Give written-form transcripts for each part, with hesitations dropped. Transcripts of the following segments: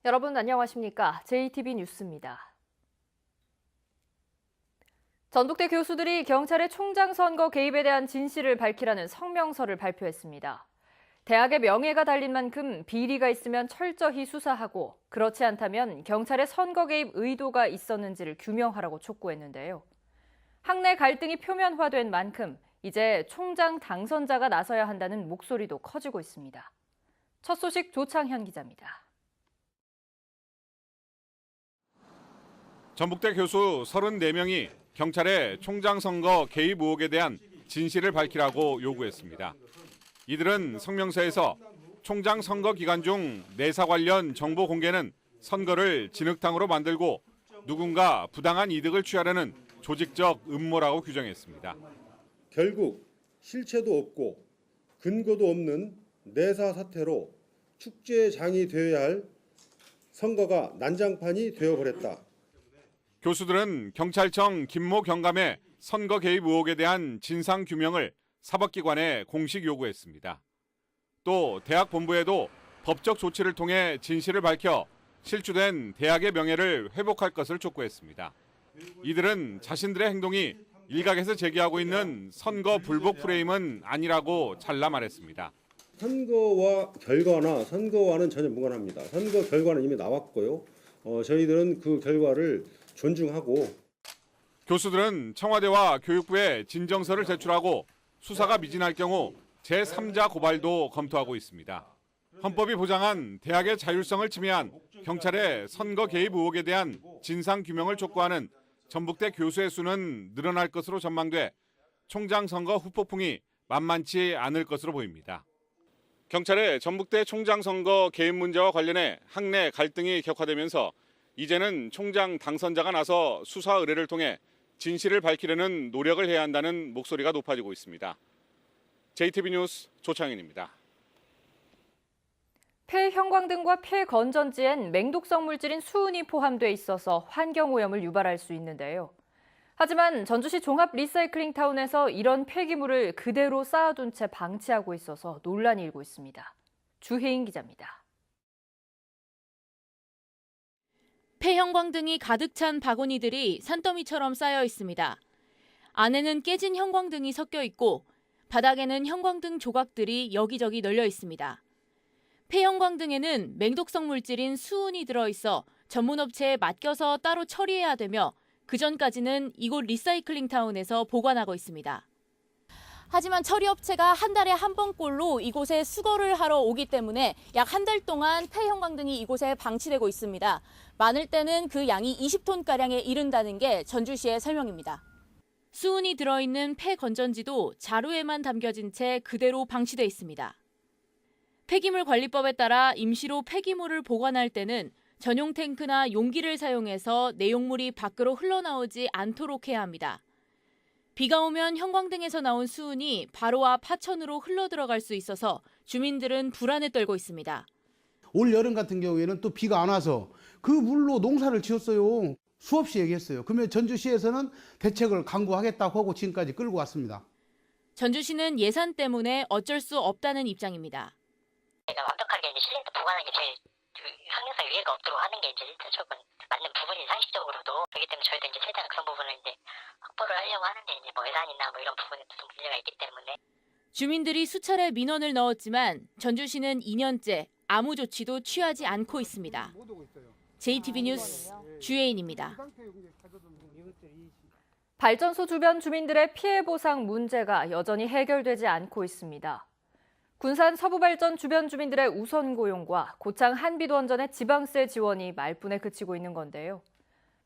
여러분 안녕하십니까? JTB 뉴스입니다. 전북대 교수들이 경찰의 총장 선거 개입에 대한 진실을 밝히라는 성명서를 발표했습니다. 대학의 명예가 달린 만큼 비리가 있으면 철저히 수사하고 그렇지 않다면 경찰의 선거 개입 의도가 있었는지를 규명하라고 촉구했는데요. 학내 갈등이 표면화된 만큼 이제 총장 당선자가 나서야 한다는 목소리도 커지고 있습니다. 첫 소식 조창현 기자입니다. 전북대 교수 34명이 경찰의 총장 선거 개입 의혹에 대한 진실을 밝히라고 요구했습니다. 이들은 성명서에서 총장 선거 기간 중 내사 관련 정보 공개는 선거를 진흙탕으로 만들고 누군가 부당한 이득을 취하려는 조직적 음모라고 규정했습니다. 결국 실체도 없고 근거도 없는 내사 사태로 축제장이 되어야 할 선거가 난장판이 되어버렸다. 교수들은 경찰청 김모 경감의 선거 개입 의혹에 대한 진상 규명을 사법기관에 공식 요구했습니다. 또 대학 본부에도 법적 조치를 통해 진실을 밝혀 실추된 대학의 명예를 회복할 것을 촉구했습니다. 이들은 자신들의 행동이 일각에서 제기하고 있는 선거 불복 프레임은 아니라고 잘라 말했습니다. 선거와 결과나 선거와는 전혀 무관합니다. 선거 결과는 이미 나왔고요. 저희들은 그 결과를 존중하고. 교수들은 청와대와 교육부에 진정서를 제출하고 수사가 미진할 경우 제3자 고발도 검토하고 있습니다. 헌법이 보장한 대학의 자율성을 침해한 경찰의 선거 개입 의혹에 대한 진상 규명을 촉구하는 전북대 교수의 수는 늘어날 것으로 전망돼 총장 선거 후폭풍이 만만치 않을 것으로 보입니다. 경찰의 전북대 총장 선거 개입 문제와 관련해 학내 갈등이 격화되면서 이제는 총장 당선자가 나서 수사 의뢰를 통해 진실을 밝히려는 노력을 해야 한다는 목소리가 높아지고 있습니다. JTB 뉴스 조창현입니다. 폐 형광등과 폐 건전지엔 맹독성 물질인 수은이 포함돼 있어서 환경오염을 유발할 수 있는데요. 하지만 전주시 종합 리사이클링 타운에서 이런 폐기물을 그대로 쌓아둔 채 방치하고 있어서 논란이 일고 있습니다. 주혜인 기자입니다. 폐형광등이 가득 찬 바구니들이 산더미처럼 쌓여 있습니다. 안에는 깨진 형광등이 섞여 있고 바닥에는 형광등 조각들이 여기저기 널려 있습니다. 폐형광등에는 맹독성 물질인 수은이 들어있어 전문업체에 맡겨서 따로 처리해야 되며 그전까지는 이곳 리사이클링 타운에서 보관하고 있습니다. 하지만 처리업체가 한 달에 한 번꼴로 이곳에 수거를 하러 오기 때문에 약 한 달 동안 폐형광등이 이곳에 방치되고 있습니다. 많을 때는 그 양이 20톤가량에 이른다는 게 전주시의 설명입니다. 수은이 들어있는 폐건전지도 자루에만 담겨진 채 그대로 방치돼 있습니다. 폐기물 관리법에 따라 임시로 폐기물을 보관할 때는 전용 탱크나 용기를 사용해서 내용물이 밖으로 흘러나오지 않도록 해야 합니다. 비가 오면 형광등에서 나온 수은이 바로 앞 하천으로 흘러들어갈 수 있어서 주민들은 불안에 떨고 있습니다. 올 여름 같은 경우에는 또 비가 안 와서 그 물로 농사를 지었어요. 수없이 얘기했어요. 그러면 전주시에서는 대책을 강구하겠다고 하고 지금까지 끌고 왔습니다. 전주시는 예산 때문에 어쩔 수 없다는 입장입니다. 완벽하게 실내에서 보관하는 게 제일 환경상 위해가 없도록 하는 게 이제 조금 맞는 부분이 상식적으로도 그렇기 때문에 저희도 이제 최대한 그런 부분을 이제 확보를 하려고 하는데 이제 뭐 예산이나 뭐 이런 부분에도 좀 문제가 있기 때문에. 주민들이 수차례 민원을 넣었지만 전주시는 2년째 아무 조치도 취하지 않고 있습니다. JTB 뉴스 주혜인입니다. 발전소 주변 주민들의 피해 보상 문제가 여전히 해결되지 않고 있습니다. 군산 서부발전 주변 주민들의 우선 고용과 고창 한빛원전의 지방세 지원이 말뿐에 그치고 있는 건데요.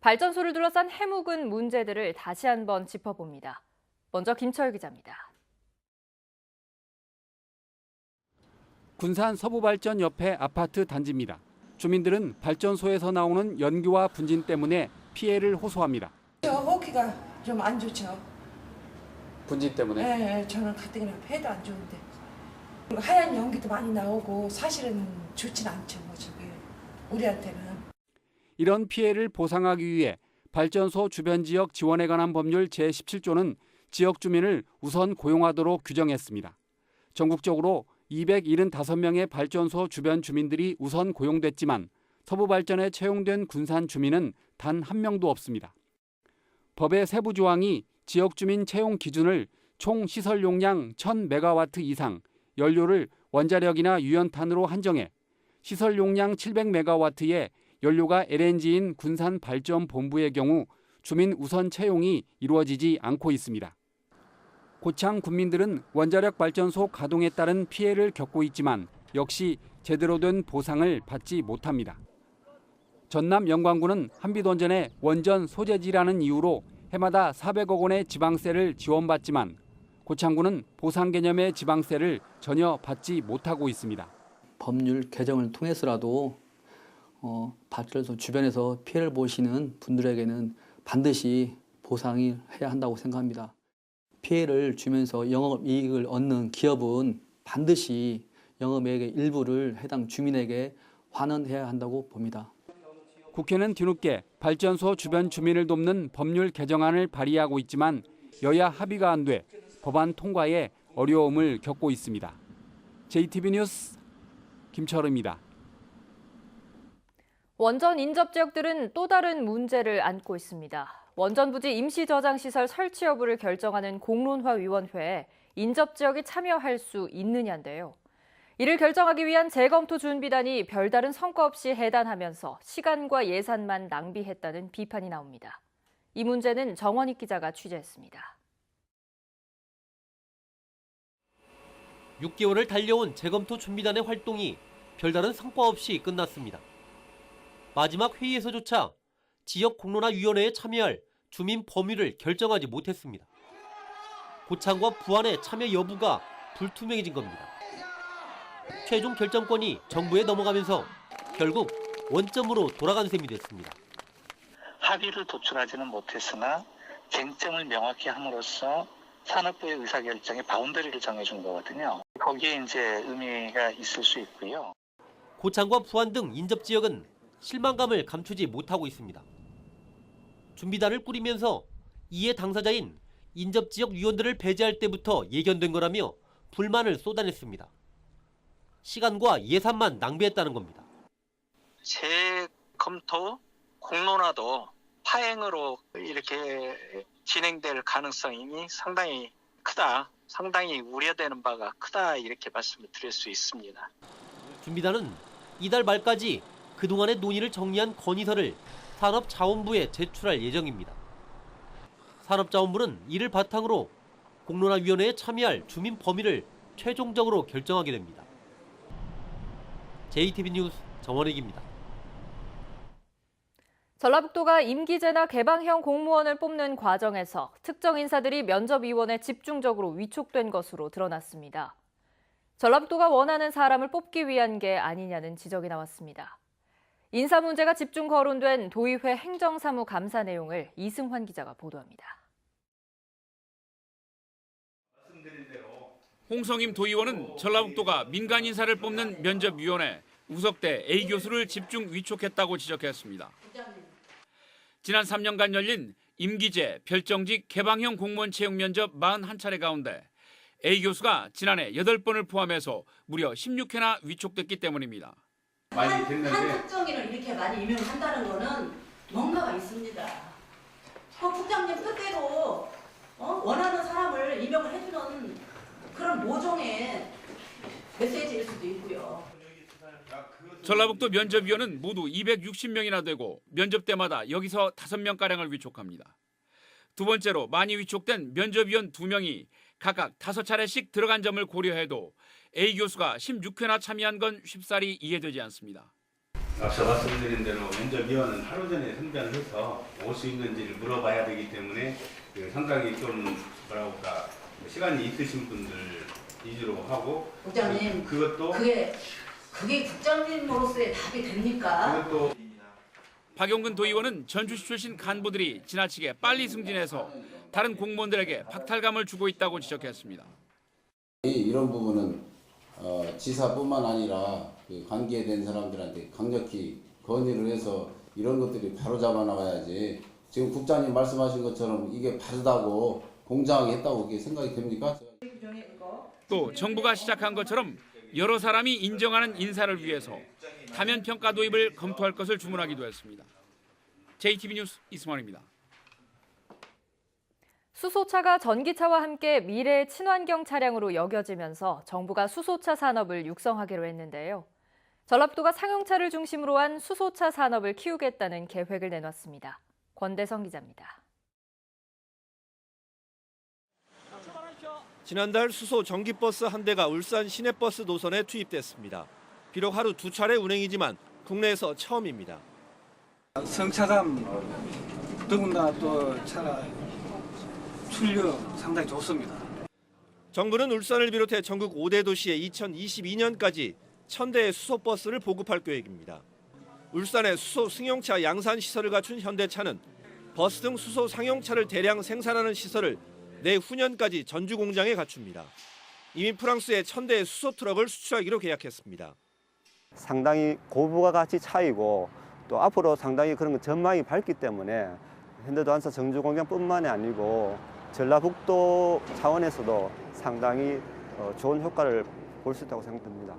발전소를 둘러싼 해묵은 문제들을 다시 한번 짚어봅니다. 먼저 김철 기자입니다. 군산 서부발전 옆에 아파트 단지입니다. 주민들은 발전소에서 나오는 연기와 분진 때문에 피해를 호소합니다. 호기가 좀 안 좋죠. 분진 때문에? 네, 저는 가뜩이나 폐도 안 좋은데. 하얀 연기도 많이 나오고 사실은 좋진 않죠. 저게 우리한테는. 이런 피해를 보상하기 위해 발전소 주변 지역 지원에 관한 법률 제17조는 지역 주민을 우선 고용하도록 규정했습니다. 전국적으로 275명의 발전소 주변 주민들이 우선 고용됐지만 서부발전에 채용된 군산 주민은 단 한 명도 없습니다. 법의 세부 조항이 지역 주민 채용 기준을 총 시설 용량 1000메가와트 이상, 연료를 원자력이나 유연탄으로 한정해 시설 용량 700메가와트의 연료가 LNG인 군산 발전 본부의 경우 주민 우선 채용이 이루어지지 않고 있습니다. 고창 군민들은 원자력 발전소 가동에 따른 피해를 겪고 있지만 역시 제대로 된 보상을 받지 못합니다. 전남 영광군은 한빛원전의 원전 소재지라는 이유로 해마다 400억 원의 지방세를 지원받지만 고창군은 보상 개념의 지방세를 전혀 받지 못하고 있습니다. 법률 개정을 통해서라도 발전소 주변에서 피해를 보시는 분들에게는 반드시 보상을 해야 한다고 생각합니다. 피해를 주면서 영업이익을 얻는 기업은 반드시 영업이익의 일부를 해당 주민에게 환원해야 한다고 봅니다. 국회는 뒤늦게 발전소 주변 주민을 돕는 법률 개정안을 발의하고 있지만 여야 합의가 안 돼 법안 통과에 어려움을 겪고 있습니다. JTB 뉴스 김철우입니다. 원전 인접 지역들은 또 다른 문제를 안고 있습니다. 원전 부지 임시 저장 시설 설치 여부를 결정하는 공론화위원회에 인접 지역이 참여할 수 있느냐인데요. 이를 결정하기 위한 재검토 준비단이 별다른 성과 없이 해단하면서 시간과 예산만 낭비했다는 비판이 나옵니다. 이 문제는 정원익 기자가 취재했습니다. 6개월을 달려온 재검토 준비단의 활동이 별다른 성과 없이 끝났습니다. 마지막 회의에서조차 지역 공론화위원회에 참여할 주민 범위를 결정하지 못했습니다. 고창과 부안의 참여 여부가 불투명해진 겁니다. 최종 결정권이 정부에 넘어가면서 결국 원점으로 돌아간 셈이 됐습니다. 합의를 도출하지는 못했으나 쟁점을 명확히 함으로써 산업부의 의사결정의 바운더리를 정해준 거거든요. 거기에 이제 의미가 있을 수 있고요. 고창과 부안 등 인접 지역은 실망감을 감추지 못하고 있습니다. 준비단을 꾸리면서 이해 당사자인 인접 지역 위원들을 배제할 때부터 예견된 거라며 불만을 쏟아냈습니다. 시간과 예산만 낭비했다는 겁니다. 재검토 공론화도 파행으로 이렇게 진행될 가능성이 상당히 크다, 상당히 우려되는 바가 크다 이렇게 말씀을 드릴 수 있습니다. 준비단은 이달 말까지 그동안의 논의를 정리한 건의서를 산업자원부에 제출할 예정입니다. 산업자원부는 이를 바탕으로 공론화위원회에 참여할 주민 범위를 최종적으로 결정하게 됩니다. JTB 뉴스 정원익입니다. 전라북도가 임기제나 개방형 공무원을 뽑는 과정에서 특정 인사들이 면접위원회에 집중적으로 위촉된 것으로 드러났습니다. 전라북도가 원하는 사람을 뽑기 위한 게 아니냐는 지적이 나왔습니다. 인사 문제가 집중 거론된 도의회 행정사무 감사 내용을 이승환 기자가 보도합니다. 홍성임 도의원은 전라북도가 민간 인사를 뽑는 면접위원회 우석대 A 교수를 집중 위촉했다고 지적했습니다. 지난 3년간 열린 임기제, 별정직, 개방형 공무원 채용 면접 41차례 가운데 A 교수가 지난해 8번을 포함해서 무려 16회나 위촉됐기 때문입니다. 한 특정인을 이렇게 많이 임명을 한다는 거는 뭔가가 있습니다. 국장님 뜻대로 원하는 사람을 임명을 해주는 그런 모종의 메시지일 수도 있고요. 전라북도 면접위원은 모두 260명이나 되고 면접 때마다 여기서 5명가량을 위촉합니다. 두 번째로 많이 위촉된 면접위원 2명이 각각 5차례씩 들어간 점을 고려해도 A 교수가 16회나 참여한 건 쉽사리 이해되지 않습니다. 앞서 말씀드린 대로 면접위원은 하루 전에 선별을 해서 올 수 있는지를 물어봐야 되기 때문에 상당히 좀 시간이 있으신 분들 위주로 하고 국장님, 그것도 그게 국장님으로서의 답이 됩니까? 박용근 도의원은 전주시 출신 간부들이 지나치게 빨리 승진해서 다른 공무원들에게 박탈감을 주고 있다고 지적했습니다. 이런 부분은 지사뿐만 아니라 관계된 사람들한테 강력히 건의를 해서 이런 것들이 바로 잡아 나가야지. 지금 국장님 말씀하신 것처럼 이게 바르다고 공정하게 했다고 그렇게 생각이 됩니까? 또 정부가 시작한 것처럼 여러 사람이 인정하는 인사를 위해서 다면 평가 도입을 검토할 것을 주문하기도 했습니다. JTB 뉴스 이승원입니다. 수소차가 전기차와 함께 미래의 친환경 차량으로 여겨지면서 정부가 수소차 산업을 육성하기로 했는데요. 전라북도가 상용차를 중심으로 한 수소차 산업을 키우겠다는 계획을 내놨습니다. 권대성 기자입니다. 지난달 수소 전기버스 한 대가 울산 시내버스 노선에 투입됐습니다. 비록 하루 2차례 운행이지만 국내에서 처음입니다. 성차감 더군다나 또 차 출력 상당히 좋습니다. 정부는 울산을 비롯해 전국 5대 도시에 2022년까지 1000대의 수소버스를 보급할 계획입니다. 울산에 수소 승용차 양산 시설을 갖춘 현대차는 버스 등 수소 상용차를 대량 생산하는 시설을 내후년까지 전주 공장에 갖춥니다. 이미 프랑스에 1000대의 수소 트럭을 수출하기로 계약했습니다. 상당히 고부가가치 차이고 또 앞으로 상당히 그런 전망이 밝기 때문에 현대도안사 전주 공장뿐만이 아니고 전라북도 차원에서도 상당히 좋은 효과를 볼 수 있다고 생각됩니다.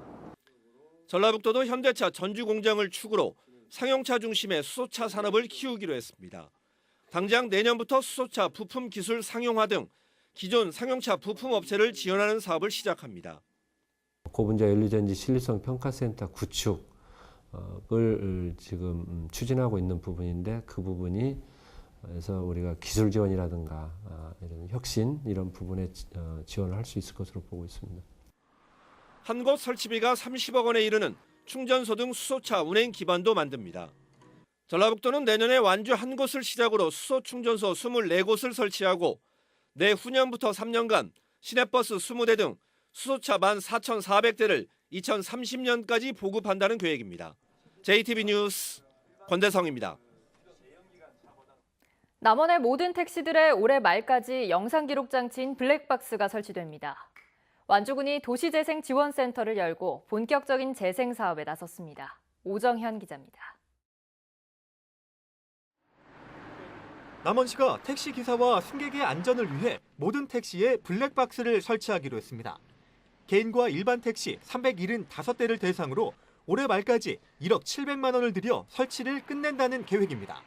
전라북도도 현대차 전주 공장을 축으로 상용차 중심의 수소차 산업을 키우기로 했습니다. 당장 내년부터 수소차 부품 기술 상용화 등 기존 상용차 부품 업체를 지원하는 사업을 시작합니다. 고분자 연료전지 신뢰성 평가센터 구축을 지금 추진하고 있는 부분인데 그 부분이 그래서 우리가 기술 지원이라든가 이런 혁신 이런 부분에 지원을 할 수 있을 것으로 보고 있습니다. 한 곳 설치비가 30억 원에 이르는 충전소 등 수소차 운행 기반도 만듭니다. 전라북도는 내년에 완주 한 곳을 시작으로 수소 충전소 24곳을 설치하고 내후년부터 3년간 시내버스 20대 등 수소차 14,400대를 2030년까지 보급한다는 계획입니다. JTB 뉴스 권대성입니다. 남원의 모든 택시들의 올해 말까지 영상 기록 장치인 블랙박스가 설치됩니다. 완주군이 도시재생지원센터를 열고 본격적인 재생 사업에 나섰습니다. 오정현 기자입니다. 남원시가 택시기사와 승객의 안전을 위해 모든 택시에 블랙박스를 설치하기로 했습니다. 개인과 일반 택시 375대를 대상으로 올해 말까지 1억 700만 원을 들여 설치를 끝낸다는 계획입니다.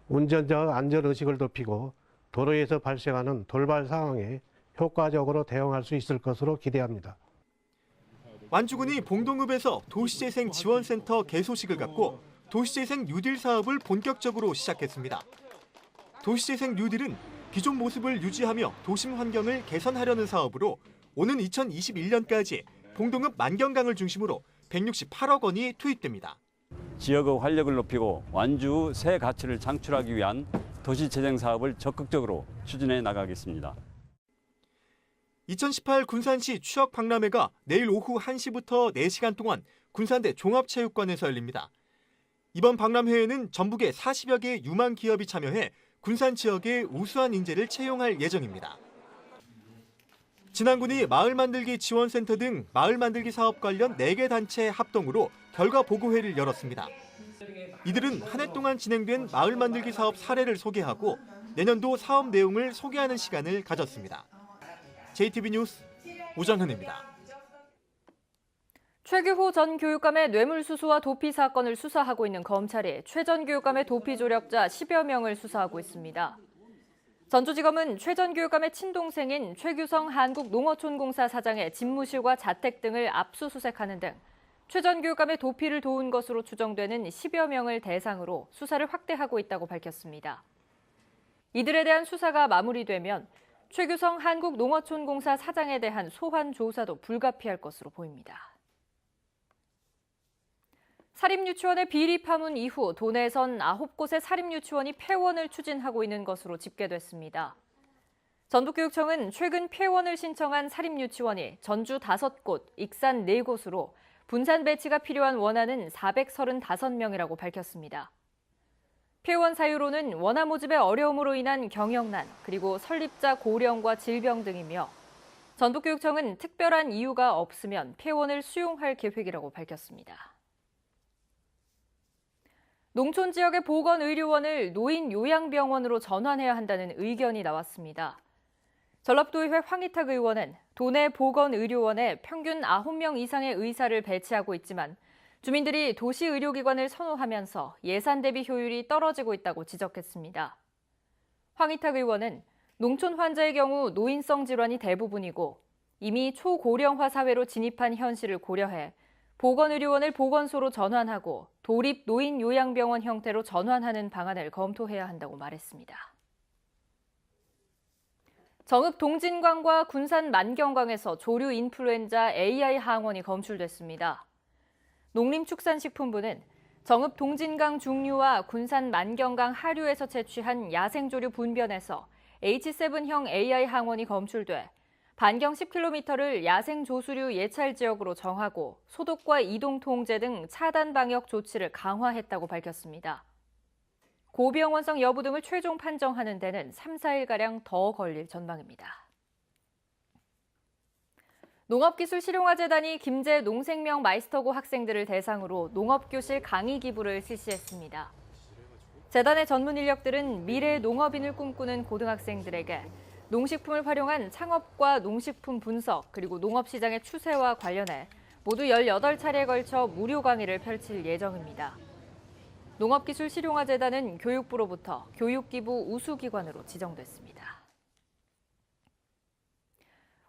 운전자 안전의식을 높이고 도로에서 발생하는 돌발 상황에 효과적으로 대응할 수 있을 것으로 기대합니다. 완주군이 봉동읍에서 도시재생지원센터 개소식을 갖고 도시재생 뉴딜 사업을 본격적으로 시작했습니다. 도시재생 뉴딜은 기존 모습을 유지하며 도심 환경을 개선하려는 사업으로 오는 2021년까지 봉동읍 만경강을 중심으로 168억 원이 투입됩니다. 지역의 활력을 높이고 완주 새 가치를 창출하기 위한 도시재생 사업을 적극적으로 추진해 나가겠습니다. 2018 군산시 취역박람회가 내일 오후 1시부터 4시간 동안 군산대 종합체육관에서 열립니다. 이번 박람회에는 전북의 40여 개 유망 기업이 참여해 군산 지역의 우수한 인재를 채용할 예정입니다. 진안군이 마을만들기 지원센터 등 마을만들기 사업 관련 4개 단체 합동으로 결과 보고회를 열었습니다. 이들은 한 해 동안 진행된 마을만들기 사업 사례를 소개하고 내년도 사업 내용을 소개하는 시간을 가졌습니다. JTB 뉴스 오정현입니다. 최규호 전 교육감의 뇌물수수와 도피 사건을 수사하고 있는 검찰이 최 전 교육감의 도피 조력자 10여 명을 수사하고 있습니다. 전주지검은 최 전 교육감의 친동생인 최규성 한국농어촌공사 사장의 집무실과 자택 등을 압수수색하는 등 최 전 교육감의 도피를 도운 것으로 추정되는 10여 명을 대상으로 수사를 확대하고 있다고 밝혔습니다. 이들에 대한 수사가 마무리되면 최규성 한국농어촌공사 사장에 대한 소환 조사도 불가피할 것으로 보입니다. 사립유치원의 비리 파문 이후 도내에선 9곳의 사립유치원이 폐원을 추진하고 있는 것으로 집계됐습니다. 전북교육청은 최근 폐원을 신청한 사립유치원이 전주 5곳, 익산 4곳으로 분산 배치가 필요한 원안은 435명이라고 밝혔습니다. 폐원 사유로는 원화 모집의 어려움으로 인한 경영난, 그리고 설립자 고령과 질병 등이며 전북교육청은 특별한 이유가 없으면 폐원을 수용할 계획이라고 밝혔습니다. 농촌 지역의 보건의료원을 노인 요양병원으로 전환해야 한다는 의견이 나왔습니다. 전라북도의회 황희탁 의원은 도내 보건의료원에 평균 9명 이상의 의사를 배치하고 있지만 주민들이 도시 의료기관을 선호하면서 예산 대비 효율이 떨어지고 있다고 지적했습니다. 황희탁 의원은 농촌 환자의 경우 노인성 질환이 대부분이고 이미 초고령화 사회로 진입한 현실을 고려해 보건의료원을 보건소로 전환하고 도립 노인 요양병원 형태로 전환하는 방안을 검토해야 한다고 말했습니다. 정읍 동진강과 군산 만경강에서 조류 인플루엔자 AI 항원이 검출됐습니다. 농림축산식품부는 정읍 동진강 중류와 군산 만경강 하류에서 채취한 야생조류 분변에서 H7형 AI 항원이 검출돼 반경 10km를 야생조수류 예찰 지역으로 정하고 소독과 이동 통제 등 차단 방역 조치를 강화했다고 밝혔습니다. 고병원성 여부 등을 최종 판정하는 데는 3, 4일가량 더 걸릴 전망입니다. 농업기술실용화재단이 김제 농생명 마이스터고 학생들을 대상으로 농업교실 강의 기부를 실시했습니다. 재단의 전문 인력들은 미래 농업인을 꿈꾸는 고등학생들에게 농식품을 활용한 창업과 농식품 분석 그리고 농업시장의 추세와 관련해 모두 18차례에 걸쳐 무료 강의를 펼칠 예정입니다. 농업기술실용화재단은 교육부로부터 교육기부 우수기관으로 지정됐습니다.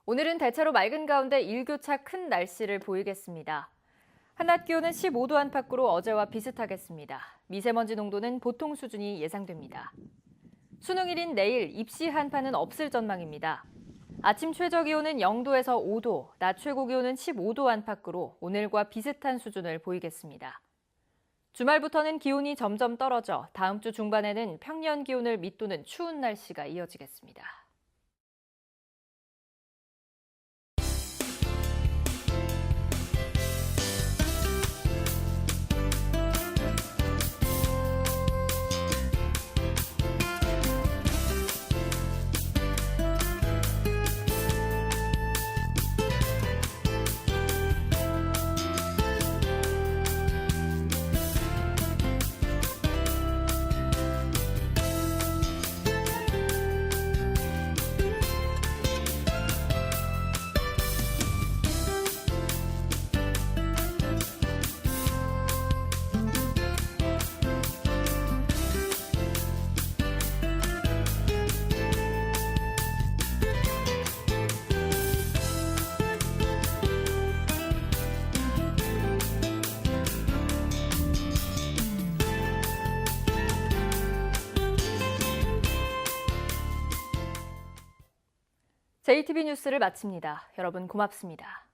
오늘은 대체로 맑은 가운데 일교차 큰 날씨를 보이겠습니다. 한낮 기온은 15도 안팎으로 어제와 비슷하겠습니다. 미세먼지 농도는 보통 수준이 예상됩니다. 수능일인 내일 입시 한파는 없을 전망입니다. 아침 최저 기온은 0도에서 5도, 낮 최고 기온은 15도 안팎으로 오늘과 비슷한 수준을 보이겠습니다. 주말부터는 기온이 점점 떨어져 다음 주 중반에는 평년 기온을 밑도는 추운 날씨가 이어지겠습니다. JTB 뉴스를 마칩니다. 여러분 고맙습니다.